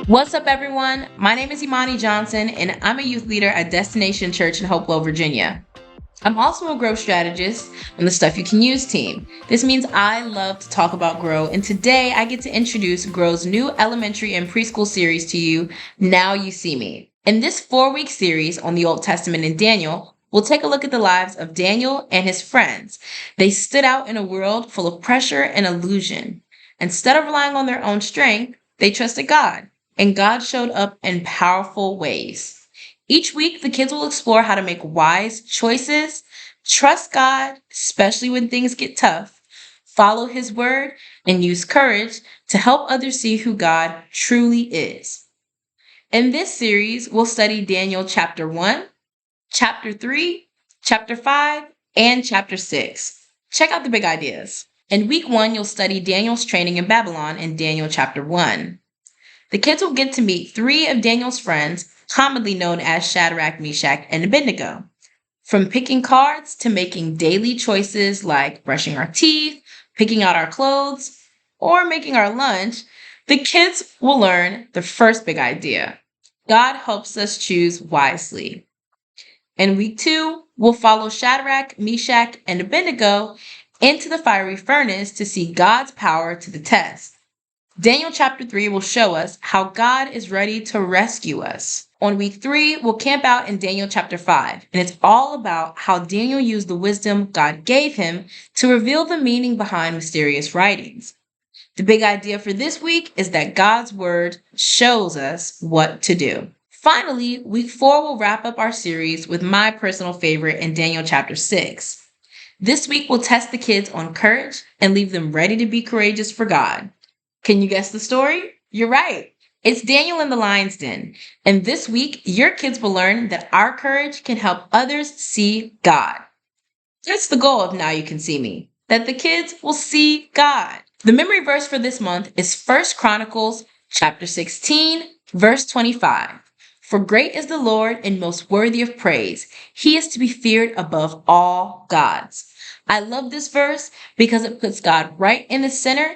What's up, everyone? My name is Imani Johnson, and I'm a youth leader at Destination Church in Hopewell, Virginia. I'm also a growth strategist on the Stuff You Can Use team. This means I love to talk about Grow, and today I get to introduce Grow's new elementary and preschool series to you, Now You See Me. In this 4-week series on the Old Testament and Daniel, we'll take a look at the lives of Daniel and his friends. They stood out in a world full of pressure and illusion. Instead of relying on their own strength, they trusted God, and God showed up in powerful ways. Each week, the kids will explore how to make wise choices, trust God, especially when things get tough, follow His word, and use courage to help others see who God truly is. In this series, we'll study Daniel chapter 1, chapter 3, chapter 5, and chapter 6. Check out the big ideas. In week 1, you'll study Daniel's training in Babylon in Daniel chapter 1. The kids will get to meet 3 of Daniel's friends, commonly known as Shadrach, Meshach, and Abednego. From picking cards to making daily choices like brushing our teeth, picking out our clothes, or making our lunch, the kids will learn the first big idea. God helps us choose wisely. In week 2, we'll follow Shadrach, Meshach, and Abednego into the fiery furnace to see God's power to the test. Daniel chapter 3 will show us how God is ready to rescue us. On week 3, we'll camp out in Daniel chapter 5, and it's all about how Daniel used the wisdom God gave him to reveal the meaning behind mysterious writings. The big idea for this week is that God's word shows us what to do. Finally, week 4 will wrap up our series with my personal favorite in Daniel chapter 6. This week we'll test the kids on courage and leave them ready to be courageous for God. Can you guess the story? You're right. It's Daniel in the lion's den. And this week, your kids will learn that our courage can help others see God. That's the goal of Now You Can See Me, that the kids will see God. The memory verse for this month is 1 Chronicles chapter 16, verse 25. For great is the Lord and most worthy of praise. He is to be feared above all gods. I love this verse because it puts God right in the center,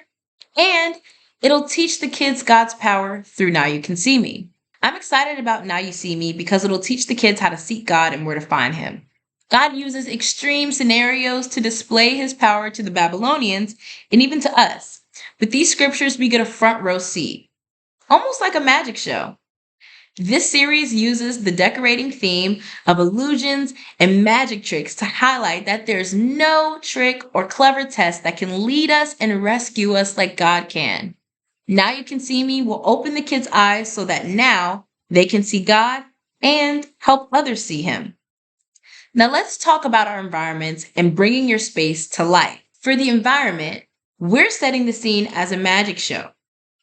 and it'll teach the kids God's power through Now You Can See Me. I'm excited about Now You See Me because it'll teach the kids how to seek God and where to find Him. God uses extreme scenarios to display His power to the Babylonians and even to us. With these scriptures, we get a front row seat, almost like a magic show. This series uses the decorating theme of illusions and magic tricks to highlight that there's no trick or clever test that can lead us and rescue us like God can. Now You Can See Me will open the kids' eyes so that now they can see God and help others see Him. Now let's talk about our environments and bringing your space to life. For the environment, we're setting the scene as a magic show.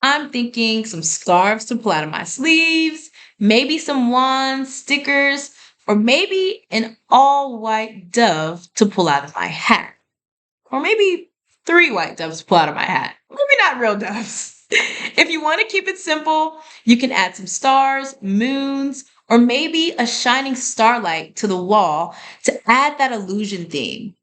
I'm thinking some scarves to pull out of my sleeves, maybe some wands, stickers, or maybe an all-white dove to pull out of my hat. Or maybe 3 white doves to pull out of my hat. Maybe not real doves. If you want to keep it simple, you can add some stars, moons, or maybe a shining starlight to the wall to add that illusion theme.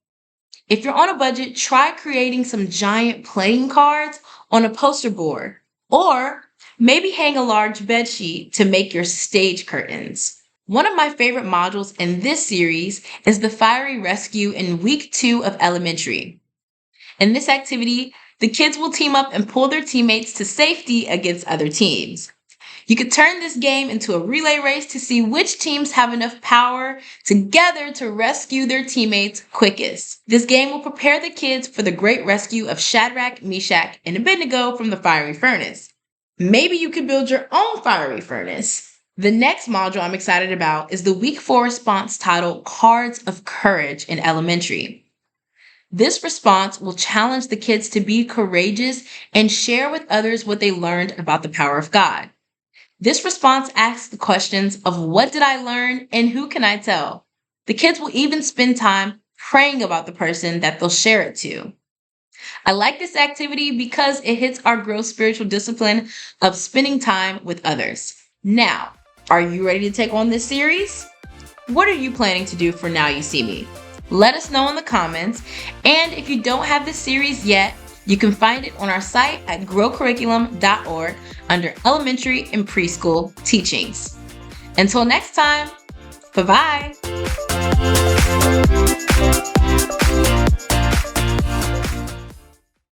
If you're on a budget, try creating some giant playing cards on a poster board, or maybe hang a large bed sheet to make your stage curtains. One of my favorite modules in this series is the Fiery Rescue in week 2 of elementary. In this activity, the kids will team up and pull their teammates to safety against other teams. You could turn this game into a relay race to see which teams have enough power together to rescue their teammates quickest. This game will prepare the kids for the great rescue of Shadrach, Meshach, and Abednego from the fiery furnace. Maybe you could build your own fiery furnace. The next module I'm excited about is the week 4 response titled Cards of Courage in Elementary. This response will challenge the kids to be courageous and share with others what they learned about the power of God. This response asks the questions of what did I learn and who can I tell? The kids will even spend time praying about the person that they'll share it to. I like this activity because it hits our growth spiritual discipline of spending time with others. Now, are you ready to take on this series? What are you planning to do for Now You See Me? Let us know in the comments. And if you don't have this series yet, You can find it on our site at growcurriculum.org under Elementary and Preschool Teachings. Until next time, bye-bye.